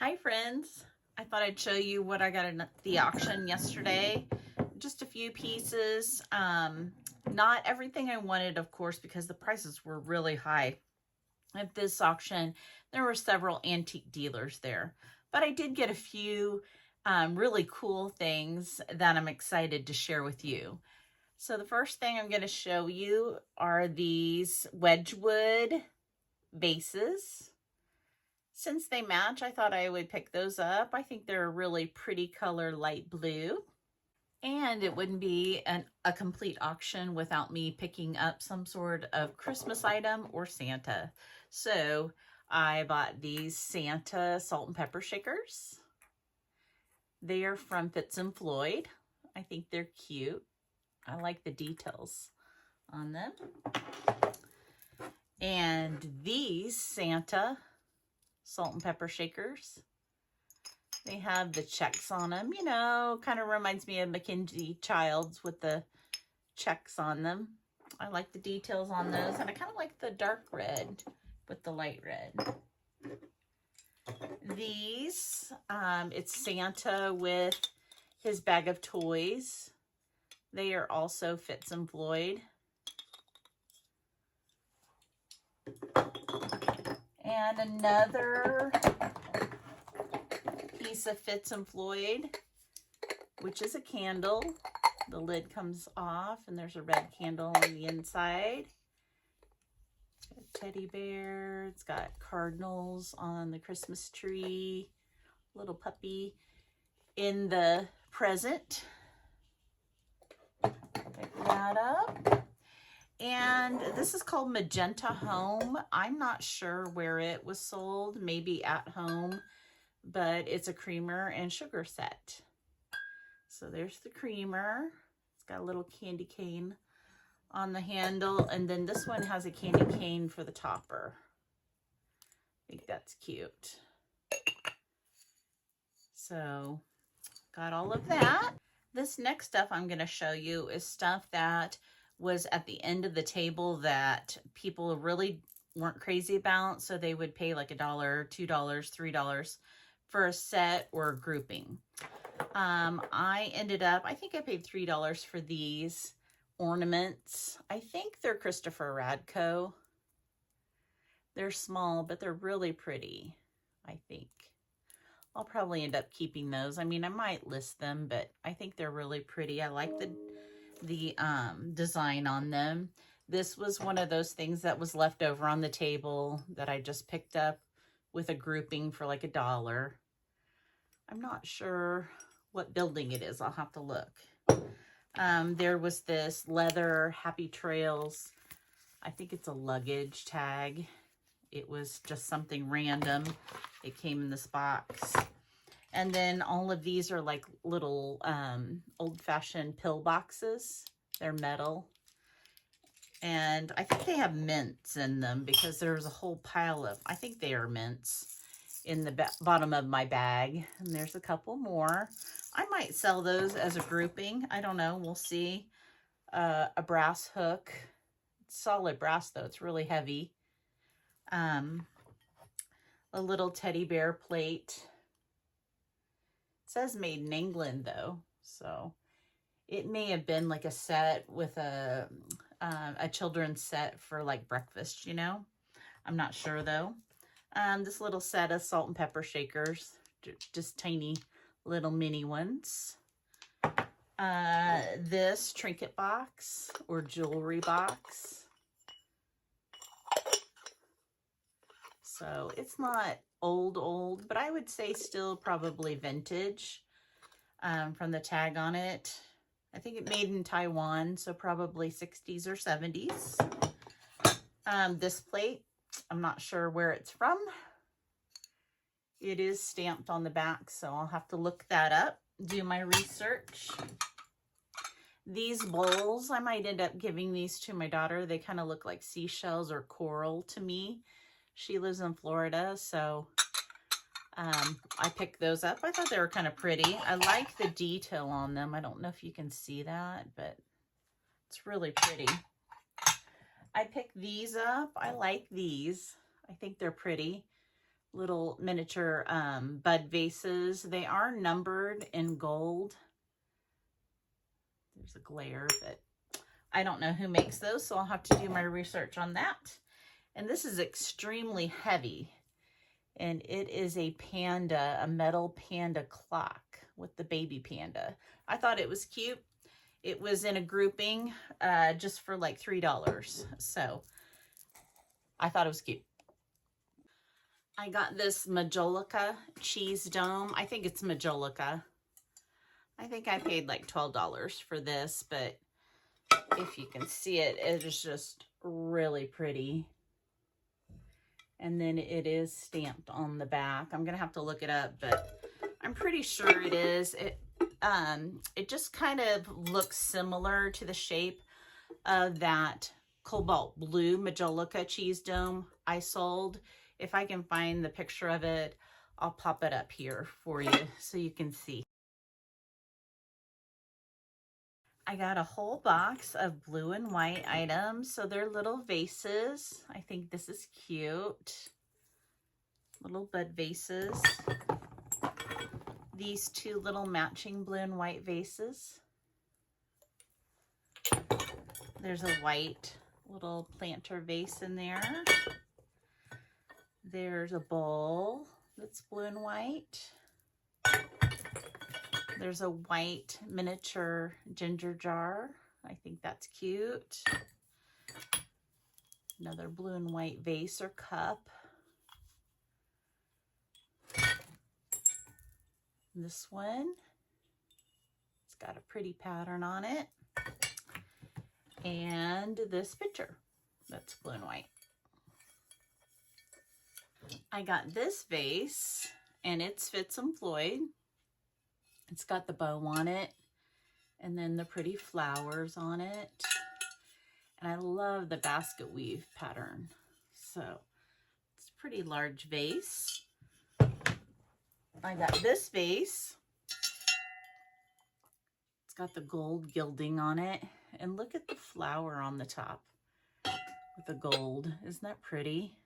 Hi friends, I thought I'd show you what I got at the auction yesterday. Just a few pieces. Not everything I wanted, of course, because the prices were really high. At this auction, there were several antique dealers there, but I did get a few really cool things that I'm excited to share with you. So the first thing I'm going to show you are these Wedgwood vases. Since they match, I thought I would pick those up. I think they're a really pretty color, light blue. And it wouldn't be a complete auction without me picking up some sort of Christmas item or Santa. So I bought these Santa salt and pepper shakers. They are from Fitz and Floyd. I think they're cute. I like the details on them. And these Santa salt and pepper shakers, they have the checks on them, you know, kind of reminds me of Mackenzie Childs with the checks on them. I like the details on those, and I kind of like the dark red with the light red. These, it's Santa with his bag of toys. They are also Fitz and Floyd. And another piece of Fitz and Floyd, which is a candle. The lid comes off and there's a red candle on the inside. A teddy bear. It's got cardinals on the Christmas tree. Little puppy in the present. Pick that up. And this is called Magenta Home. I'm not sure where it was sold, maybe at home, but it's a creamer and sugar set. So there's the creamer. It's got a little candy cane on the handle, and then this one has a candy cane for the topper. I think that's cute. So got all of that. This next stuff I'm going to show you is stuff that was at the end of the table that people really weren't crazy about, so they would pay like $1, $2, $3 for a set or a grouping. I ended up, I think I paid $3 for these ornaments. I think they're Christopher Radko. They're small, but they're really pretty, I think. I'll probably end up keeping those. I mean, I might list them, but I think they're really pretty. I like the design on them. This was one of those things that was left over on the table that I just picked up with a grouping for like $1. I'm not sure what building it is. I'll have to look. There was this leather Happy Trails. I think it's a luggage tag. It was just something random. It came in this box. And then all of these are like little old-fashioned pill boxes. They're metal. And I think they have mints in them because there's a whole pile of, I think they are mints in the bottom of my bag. And there's a couple more. I might sell those as a grouping. I don't know. We'll see. A brass hook. It's solid brass though. It's really heavy. A little teddy bear plate. It says made in England though, so it may have been like a set with a children's set for like breakfast, you know. I'm not sure though. This little set of salt and pepper shakers, just tiny little mini ones. This trinket box or jewelry box. So it's not old, but I would say still probably vintage from the tag on it. I think it made in Taiwan, so probably 60s or 70s. This plate, I'm not sure where it's from. It is stamped on the back, so I'll have to look that up, do my research. These bowls, I might end up giving these to my daughter. They kind of look like seashells or coral to me. She lives in Florida, so I picked those up. I thought they were kind of pretty. I like the detail on them. I don't know if you can see that, but it's really pretty. I picked these up. I like these. I think they're pretty. little miniature bud vases. They are numbered in gold. There's a glare, but I don't know who makes those, so I'll have to do my research on that. And this is extremely heavy. And it is a panda, a metal panda clock with the baby panda. I thought it was cute. It was in a grouping just for like $3. So I thought it was cute. I got this Majolica cheese dome. I think it's Majolica. I think I paid like $12 for this, but if you can see it, it is just really pretty. And then it is stamped on the back. I'm gonna have to look it up, but I'm pretty sure it is. It just kind of looks similar to the shape of that cobalt blue Majolica cheese dome I sold. If I can find the picture of it, I'll pop it up here for you so you can see. I got a whole box of blue and white items. So they're little vases. I think this is cute. Little bud vases. These two little matching blue and white vases. There's a white little planter vase in there. There's a bowl that's blue and white. There's a white miniature ginger jar. I think that's cute. Another blue and white vase or cup. This one, it's got a pretty pattern on it. And this picture, that's blue and white. I got this vase, and it's Fitz and Floyd. It's got the bow on it, and then the pretty flowers on it. And I love the basket weave pattern. So it's a pretty large vase. I got this vase. It's got the gold gilding on it. And look at the flower on the top with the gold. Isn't that pretty?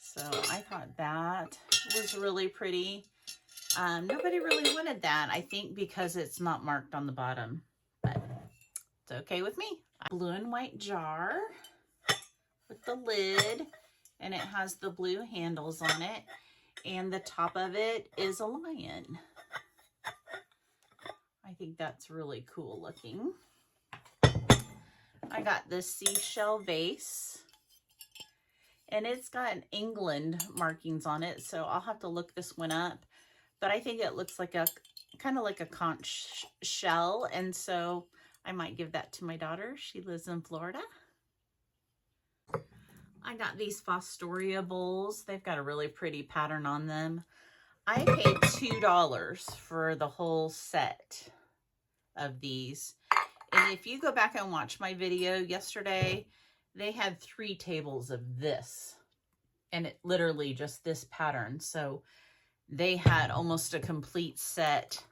So I thought that was really pretty. Nobody really wanted that, I think, because it's not marked on the bottom, but it's okay with me. Blue and white jar with the lid, and it has the blue handles on it, and the top of it is a lion. I think that's really cool looking. I got this seashell vase, and it's got England markings on it, so I'll have to look this one up. But I think it looks like a kind of like a conch shell, and so I might give that to my daughter. She lives in Florida. I got these Fostoria bowls. They've got a really pretty pattern on them. I paid $2 for the whole set of these. And if you go back and watch my video yesterday, they had 3 tables of this, and it literally just this pattern. So they had almost a complete set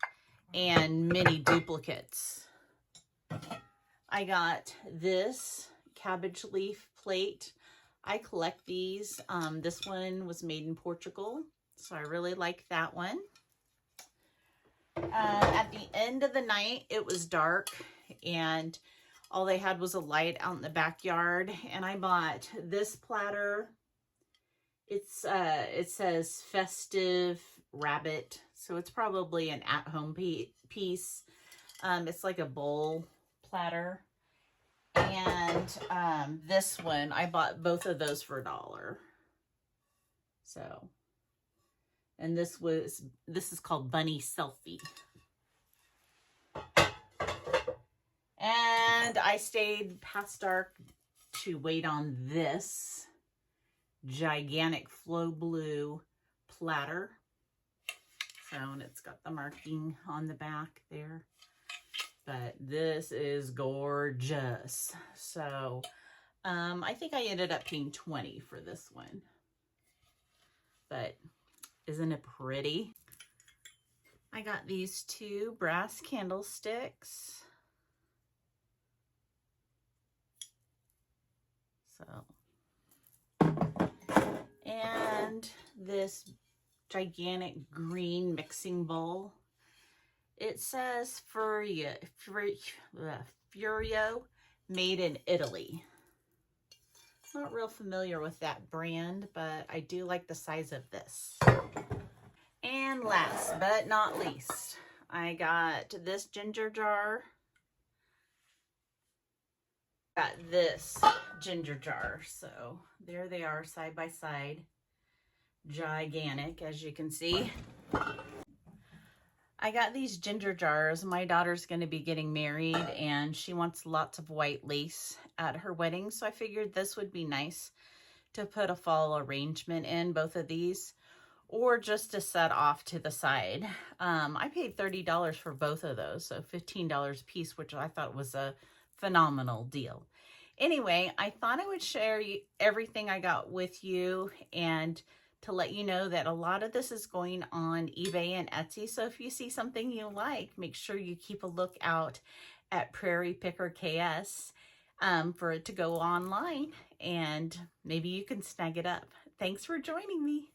and many duplicates. I got this cabbage leaf plate. I collect these. This one was made in Portugal, so I really like that one. At the end of the night, it was dark, and all they had was a light out in the backyard, and I bought this platter. It's it says festive rabbit, so it's probably an at-home piece. It's like a bowl platter. And this one, I bought both of those for $1. So, and this is called Bunny Selfie. And I stayed past dark to wait on this gigantic Flow Blue platter. So, and it's got the marking on the back there. But this is gorgeous. So, I think I ended up paying $20 for this one. But isn't it pretty? I got these 2 brass candlesticks. So, and found this gigantic green mixing bowl. It says Furio, made in Italy. Not real familiar with that brand, but I do like the size of this. And last but not least, I got this ginger jar. Got this ginger jar. So there they are side by side. Gigantic, as you can see. I got these ginger jars. My daughter's going to be getting married and she wants lots of white lace at her wedding. So I figured this would be nice to put a fall arrangement in, both of these, or just to set off to the side. I paid $30 for both of those, so $15 a piece, which I thought was a phenomenal deal. Anyway, I thought I would share everything I got with you, and to let you know that a lot of this is going on eBay and Etsy. So if you see something you like, make sure you keep a lookout at Prairie Picker KS for it to go online, and maybe you can snag it up. Thanks for joining me.